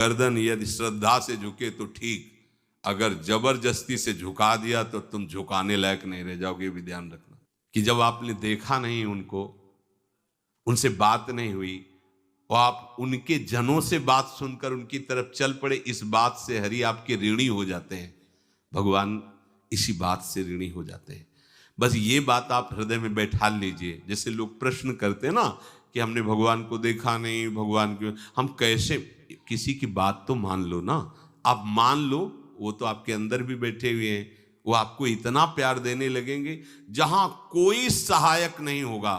गर्दन यदि श्रद्धा से झुके तो ठीक, अगर जबरदस्ती से झुका दिया तो तुम झुकाने लायक नहीं रह जाओगे। भी ध्यान रखना कि जब आपने देखा नहीं उनको, उनसे बात नहीं हुई और आप उनके जनों से बात सुनकर उनकी तरफ चल पड़े, इस बात से हरि आपके ऋणी हो जाते हैं। भगवान इसी बात से ऋणी हो जाते हैं। बस ये बात आप हृदय में बैठा लीजिए। जैसे लोग प्रश्न करते हैं ना कि हमने भगवान को देखा नहीं, भगवान को हम कैसे, किसी की बात तो मान लो ना। आप मान लो, वो तो आपके अंदर भी बैठे हुए हैं, वो आपको इतना प्यार देने लगेंगे। जहां कोई सहायक नहीं होगा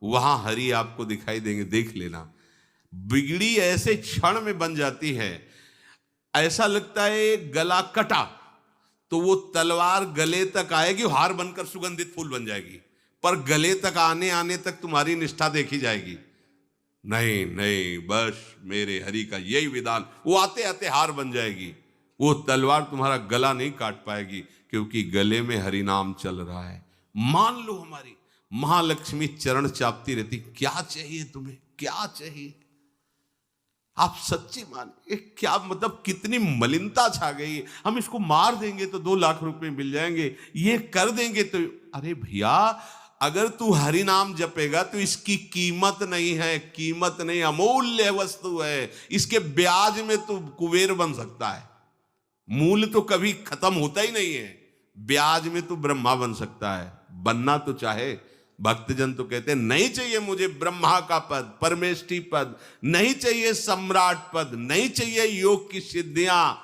वहां हरि आपको दिखाई देंगे। देख लेना, बिगड़ी ऐसे क्षण में बन जाती है, ऐसा लगता है गला कटा तो वो तलवार गले तक आएगी, हार बनकर सुगंधित फूल बन जाएगी, पर गले तक आने आने तक तुम्हारी निष्ठा देखी जाएगी। नहीं नहीं, बस मेरे हरि का यही विधान, वो आते आते हार बन जाएगी। वो तलवार तुम्हारा गला नहीं काट पाएगी, क्योंकि गले में हरि नाम चल रहा है। मान लो हमारी महालक्ष्मी चरण चापती रहती, क्या चाहिए तुम्हें, क्या चाहिए। आप सच्ची मानिए, क्या मतलब कितनी मलिनता छा गई है। हम इसको मार देंगे तो 2 लाख रुपए मिल जाएंगे, ये कर देंगे तो, अरे भैया अगर तू हरि नाम जपेगा तो इसकी कीमत नहीं है, कीमत नहीं, अमूल्य वस्तु है। इसके ब्याज में तू कुबेर बन सकता है। मूल्य तो कभी खत्म होता ही नहीं है, ब्याज में तू ब्रह्मा बन सकता है। बनना तो चाहे। भक्तजन तो कहते हैं नहीं चाहिए मुझे ब्रह्मा का पद, परमेष्ठी पद, नहीं चाहिए सम्राट पद, नहीं चाहिए योग की सिद्धियां,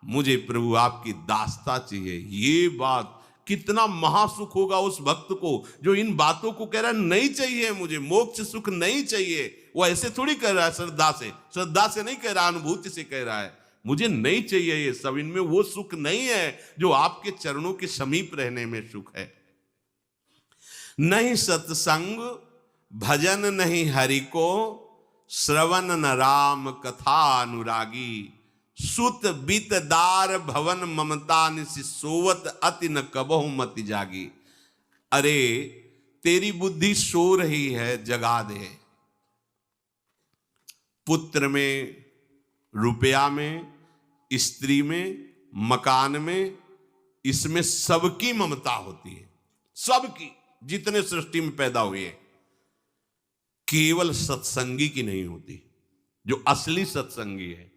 मुझे प्रभु आपकी दास्ता चाहिए। ये बात कितना महासुख होगा उस भक्त को जो इन बातों को कह रहा है, नहीं चाहिए मुझे मोक्ष सुख नहीं चाहिए। वो ऐसे थोड़ी कह रहा है, श्रद्धा से नहीं कह रहा, अनुभूति से कह रहा है, मुझे नहीं चाहिए ये सब। इनमें वो सुख नहीं है जो आपके चरणों के समीप रहने में सुख है। नहीं सत्संग भजन नहीं हरि को, श्रवण न राम कथा अनुरागी। सुत बित दार भवन ममता निसि सोवत अति न कबहु मति जागी। अरे तेरी बुद्धि सो रही है, जगा दे। पुत्र में, रुपया में, स्त्री में, मकान में, इसमें सबकी ममता होती है, सबकी, जितने सृष्टि में पैदा हुए। केवल सत्संगी की नहीं होती। जो असली सत्संगी है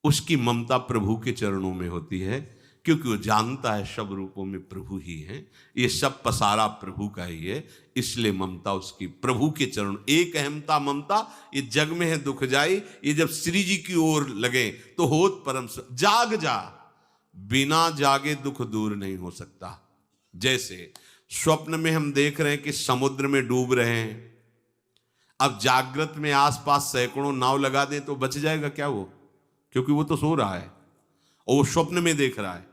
उसकी ममता प्रभु के चरणों में होती है, क्योंकि वो जानता है सब रूपों में प्रभु ही है, ये सब पसारा प्रभु का ही है, इसलिए ममता उसकी प्रभु के चरण। एक अहमता ममता ये जग में है दुख जाई, ये जब श्री जी की ओर लगे तो होत परम। जाग जा, बिना जागे दुख दूर नहीं हो सकता। जैसे स्वप्न में हम देख रहे हैं कि समुद्र में डूब रहे हैं, अब जागृत में आसपास सैकड़ों नाव लगा दें तो बच जाएगा क्या वो, क्योंकि वो तो सो रहा है और वो स्वप्न में देख रहा है।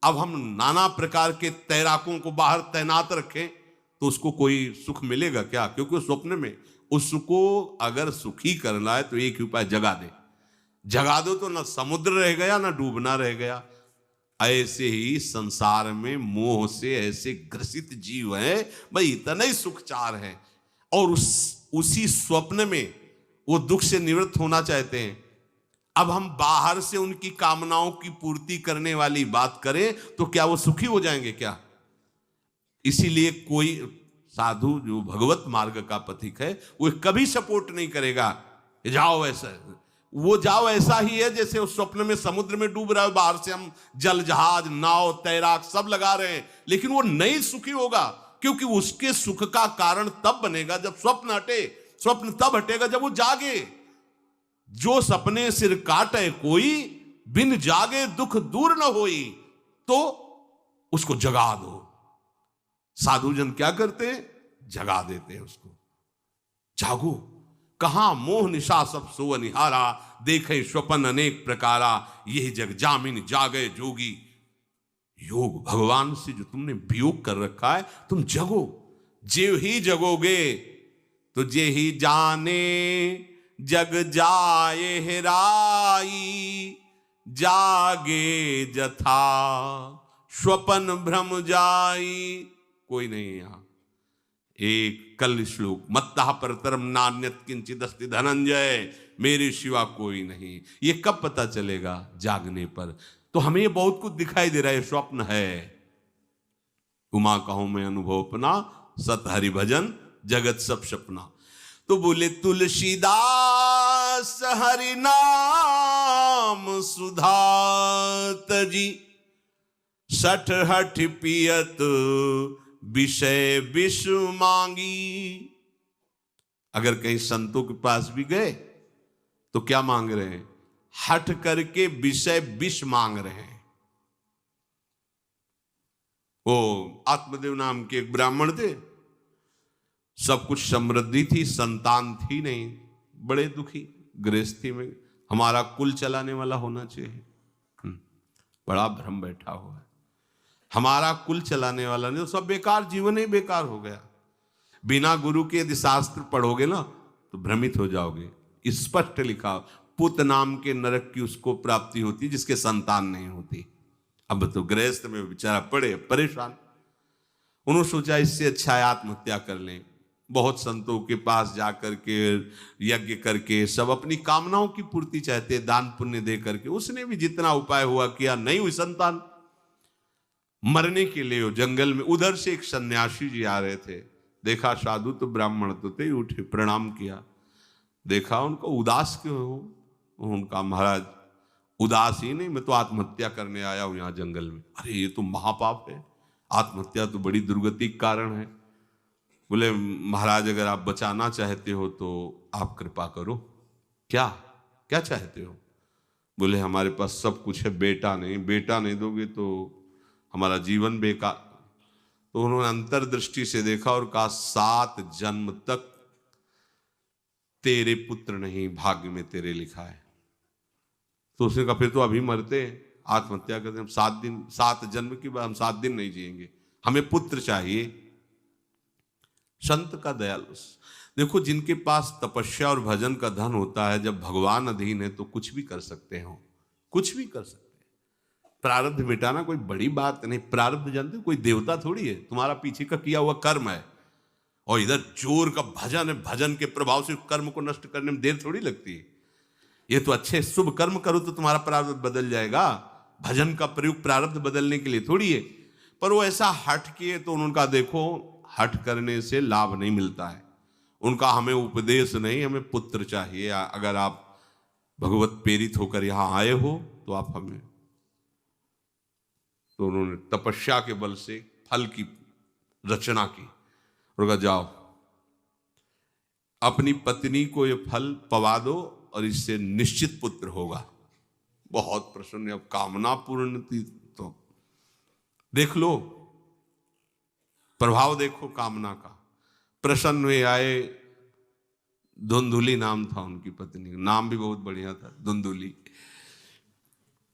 अब हम नाना प्रकार के तैराकों को बाहर तैनात रखें तो उसको कोई सुख मिलेगा क्या, क्योंकि वो स्वप्न में। उसको अगर सुखी करना है तो एक ही उपाय, जगा दे। जगा दो तो ना समुद्र रह गया ना डूबना रह गया। ऐसे ही संसार में मोह से ऐसे ग्रसित जीव हैं, भाई इतना ही सुखचार है, और उसी स्वप्न में वो दुख से निवृत्त होना चाहते हैं। अब हम बाहर से उनकी कामनाओं की पूर्ति करने वाली बात करें तो क्या वो सुखी हो जाएंगे क्या? इसीलिए कोई साधु जो भगवत मार्ग का पथिक है वो कभी सपोर्ट नहीं करेगा जाओ ऐसा, वो जाओ ऐसा ही है जैसे उस स्वप्न में समुद्र में डूब रहा है, बाहर से हम जल जहाज नाव तैराक सब लगा रहे हैं, लेकिन वो नहीं सुखी होगा, क्योंकि उसके सुख का कारण तब बनेगा जब स्वप्न हटे। स्वप्न तब हटेगा जब वो जागे। जो सपने सिर काटे कोई, बिन जागे दुख दूर न होई। तो उसको जगा दो। साधुजन क्या करते हैं? जगा देते हैं उसको। जागो, कहां मोह निशा सब सो निहारा, देखे स्वपन अनेक प्रकारा, यही जग जामिन जागे जोगी। योग भगवान से जो तुमने वियोग कर रखा है, तुम जगो। जेव ही जगोगे तो जे ही जाने जग जाए हेराई। जागे जथा स्वपन भ्रम जाई। कोई नहीं यहां। एक कल श्लोक, मत्तः परतरम नान्यत किंचिदस्ति धनंजय। मेरे सिवा कोई नहीं। ये कब पता चलेगा? जागने पर। तो हमें ये बहुत कुछ दिखाई दे रहा है, स्वप्न है। उमा कहूं मैं अनुभव अपना, सत हरि भजन जगत सब सपना। तो बोले तुलसीदास हरि नाम सुधा तजी, सठ हठ पियत विषय विष मांगी। अगर कहीं संतों के पास भी गए तो क्या मांग रहे हैं? हठ करके विषय विष मांग रहे हैं। वो आत्मदेव नाम के एक ब्राह्मण थे, सब कुछ समृद्धि थी, संतान थी नहीं, बड़े दुखी गृहस्थी में। हमारा कुल चलाने वाला होना चाहिए। बड़ा भ्रम बैठा हुआ है, हमारा कुल चलाने वाला नहीं, तो सब बेकार, जीवन ही बेकार हो गया। बिना गुरु के यदि शास्त्र पढ़ोगे ना तो भ्रमित हो जाओगे। स्पष्ट लिखा, पुत नाम के नरक की उसको प्राप्ति होती जिसके संतान नहीं होती। अब तो गृहस्थ में बेचारा पड़े परेशान। उन्होंने सोचा इससे अच्छा है आत्महत्या कर लें। बहुत संतों के पास जाकर के यज्ञ करके सब अपनी कामनाओं की पूर्ति चाहते, दान पुण्य दे करके। उसने भी जितना उपाय हुआ किया, नहीं हुई संतान। मरने के लिए वो जंगल में, उधर से एक सन्यासी जी आ रहे थे, देखा साधु तो ब्राह्मण तो थे, उठे प्रणाम किया, देखा उनको उदास क्यों हो? उनका महाराज उदास ही नहीं, मैं तो आत्महत्या करने आया हूं यहाँ जंगल में। अरे ये तो महापाप है, आत्महत्या तो बड़ी दुर्गति का कारण है। बोले महाराज अगर आप बचाना चाहते हो तो आप कृपा करो। क्या क्या चाहते हो? बोले हमारे पास सब कुछ है, बेटा नहीं दोगे तो हमारा जीवन बेकार। तो उन्होंने अंतर्दृष्टि से देखा और कहा 7 जन्म तक तेरे पुत्र नहीं भाग्य में तेरे लिखा है। तो उसने कहा फिर तो अभी मरते, आत्महत्या करते, हम 7 जन्म की बात, हम 7 दिन नहीं जिएंगे, हमें पुत्र चाहिए। संत का दयालु। देखो जिनके पास तपस्या और भजन का धन होता है, जब भगवान अधीन है तो कुछ भी कर सकते हो, कुछ भी कर सकते हैं। प्रारब्ध मिटाना कोई बड़ी बात नहीं। प्रारब्ध जानते हो, कोई देवता थोड़ी है, तुम्हारा पीछे का किया हुआ कर्म है। और इधर जोर का भजन है, भजन के प्रभाव से कर्म को नष्ट करने में देर थोड़ी लगती है। ये तो अच्छे शुभ कर्म करो तो तुम्हारा प्रारब्ध बदल जाएगा। भजन का प्रयोग प्रारब्ध बदलने के लिए थोड़ी है। पर वो ऐसा हट किए तो उनका देखो, हट करने से लाभ नहीं मिलता है। उनका हमें उपदेश नहीं, हमें पुत्र चाहिए। अगर आप भगवत प्रेरित होकर यहां आए हो तो आप हमें। तो उन्होंने तपस्या के बल से फल की रचना की और कहा जाओ अपनी पत्नी को ये फल पवा दो और इससे निश्चित पुत्र होगा। बहुत प्रसन्न, अब कामना पूर्ण थी। तो देख लो प्रभाव, देखो कामना का। प्रसन्न हुए आए। धुंधुली नाम था उनकी पत्नी, नाम भी बहुत बढ़िया था, धुंधुली।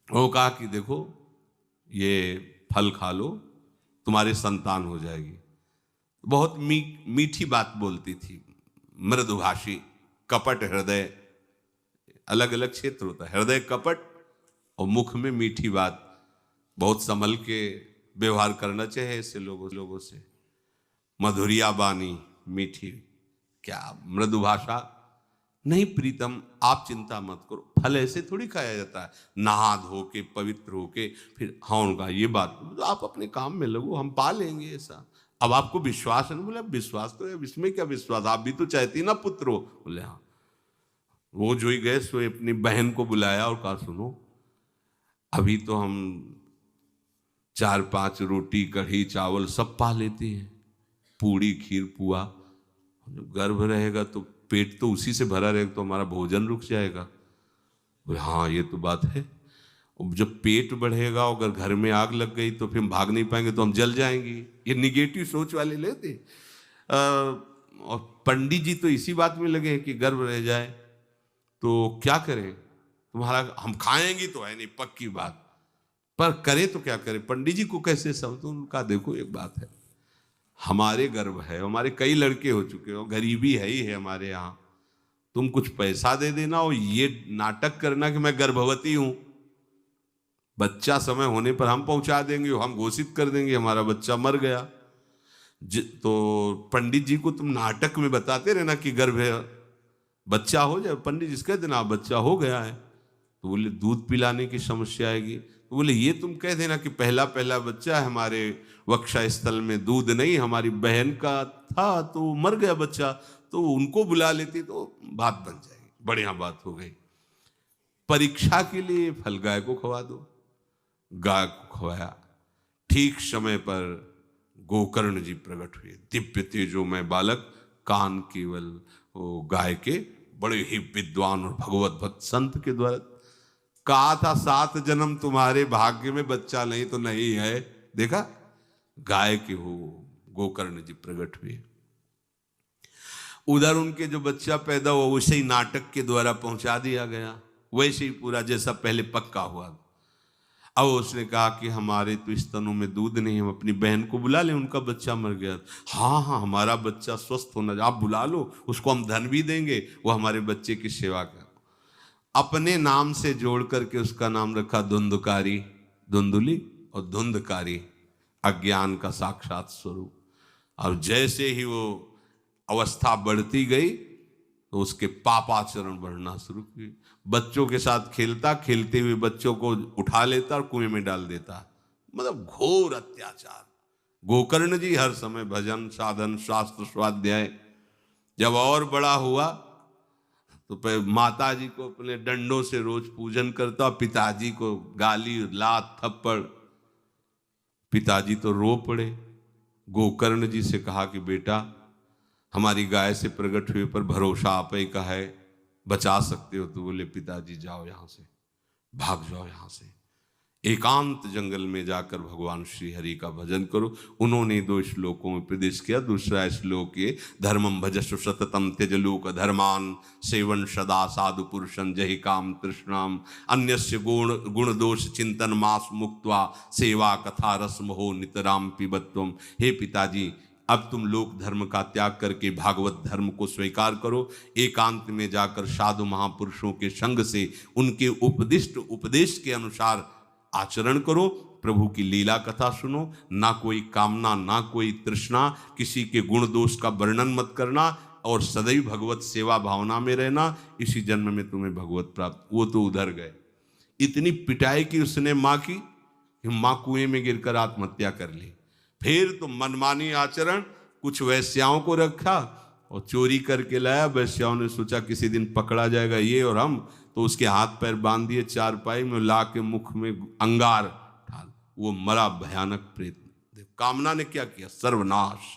वो कहा कि देखो ये फल खा लो, तुम्हारी संतान हो जाएगी। बहुत मीठी बात बोलती थी, मृदुभाषी, कपट हृदय। अलग अलग क्षेत्र होता है, हृदय कपट और मुख में मीठी बात। बहुत संभल के व्यवहार करना चाहिए ऐसे लोगों से। मधुरिया बानी, मीठी, क्या मृदुभाषा। नहीं प्रीतम, आप चिंता मत करो, फल ऐसे थोड़ी खाया जाता है, नहा धो के पवित्र होके फिर। हाँ उनका ये बात, तो आप अपने काम में लगो, हम पा लेंगे ऐसा। अब आपको विश्वास है ना? बोले विश्वास तो है, इसमें क्या विश्वास, आप भी तो चाहती ना पुत्र हो। बोले हाँ। वो जो ही गए सो अपनी बहन को बुलाया और कहा सुनो, अभी तो हम 4-5 रोटी कढ़ी चावल सब पा लेते हैं, पूड़ी खीर पुआ। गर्भ रहेगा तो पेट तो उसी से भरा रहेगा, तो हमारा भोजन रुक जाएगा। बोले हाँ ये तो बात है। जब पेट बढ़ेगा, अगर घर में आग लग गई तो फिर हम भाग नहीं पाएंगे, तो हम जल जाएंगे। ये निगेटिव सोच वाले लेते। और पंडित जी तो इसी बात में लगे हैं कि गर्भ रह जाए तो क्या करें, तुम्हारा हम खाएंगे तो है नहीं, पक्की बात, पर करें तो क्या करें। पंडित जी को कैसे समझो? उनका देखो एक बात है, हमारे गर्भ है, हमारे कई लड़के हो चुके हो, गरीबी है ही है हमारे यहाँ। तुम कुछ पैसा दे देना और ये नाटक करना कि मैं गर्भवती हूं, बच्चा समय होने पर हम पहुंचा देंगे, हम घोषित कर देंगे हमारा बच्चा मर गया। तो पंडित जी को तुम नाटक में बताते रहना कि गर्भ है, बच्चा हो जाए, पंडित जी कह देना बच्चा हो गया है। तो बोले दूध पिलाने की समस्या आएगी। तो बोले ये तुम कह देना कि पहला पहला बच्चा है, हमारे वक्षा स्थल में दूध नहीं, हमारी बहन का था तो मर गया बच्चा, तो उनको बुला लेती तो बात बन जाएगी, बढ़िया बात हो गई। परीक्षा के लिए फल गाय को खवा दो। गाय को खवाया, ठीक समय पर गोकर्ण जी प्रकट हुए, दिव्य तेजोमय बालक, कान केवल वो गाय के, बड़े ही विद्वान और भगवत भक्त संत के द्वारा। कहा था 7 जन्म तुम्हारे भाग्य में, बच्चा नहीं तो नहीं है, देखा गाय के हो गोकर्ण जी प्रकट हुए। उधर उनके जो बच्चा पैदा हुआ वैसे ही नाटक के द्वारा पहुंचा दिया गया, वैसे ही पूरा जैसा पहले पक्का हुआ। अब उसने कहा कि हमारे तो स्तनों में दूध नहीं, हम अपनी बहन को बुला लें, उनका बच्चा मर गया। हाँ हाँ, हमारा बच्चा स्वस्थ होना, आप बुला लो, उसको हम धन भी देंगे, वो हमारे बच्चे की सेवा कर। अपने नाम से जोड़ करके उसका नाम रखा धुंधकारी, धुंधुली, और धुंधकारी अज्ञान का साक्षात स्वरूप। और जैसे ही वो अवस्था बढ़ती गई तो उसके पापाचरण बढ़ना शुरू हुए। बच्चों के साथ खेलता, खेलते हुए बच्चों को उठा लेता और कुएं में डाल देता, मतलब घोर अत्याचार। गोकर्ण जी हर समय भजन साधन शास्त्र स्वाध्याय। जब और बड़ा हुआ तो माता जी को अपने डंडों से रोज पूजन करता, पिताजी को गाली लात थप्पड़। पिताजी तो रो पड़े। गोकर्ण जी से कहा कि बेटा हमारी गाय से प्रकट हुए पर भरोसा आप ही का है, बचा सकते हो। तो बोले पिताजी जाओ यहाँ से, भाग जाओ यहाँ से, एकांत जंगल में जाकर भगवान श्री हरि का भजन करो। उन्होंने 2 श्लोकों में उपदेश किया। दूसरा श्लोक ये, धर्मम भजस्व सततम त्यज लोक धर्मान, सेवन सदा साधु पुरुषं जहि काम तृष्णाम, अन्यस्य गुण दोष चिंतन मास मुक्त्वा, सेवा कथा रस मोहो नितराम पिबत्वम। हे पिताजी, अब तुम लोक धर्म का त्याग करके भागवत धर्म को स्वीकार करो, एकांत में जाकर साधु महापुरुषों के संग से उनके उपदिष्ट उपदेश के अनुसार आचरण करो, प्रभु की लीला कथा सुनो, ना कोई कामना ना कोई तृष्णा, किसी के गुण दोष का वर्णन मत करना, और सदैव भगवत सेवा भावना में रहना, इसी जन्म में तुम्हें भगवत प्राप्त। वो तो उधर गए, इतनी पिटाई की उसने माँ की, माँ कुएं में गिरकर आत्महत्या कर ली। फिर तो मनमानी आचरण, कुछ वैश्याओं को रखा और चोरी करके लाया। वैश्याओं ने सोचा किसी दिन पकड़ा जाएगा ये और हम, तो उसके हाथ पैर बांध दिए, चारपाई में ला के मुख में अंगार डाल, वो मरा भयानक प्रेत। कामना ने क्या किया, सर्वनाश।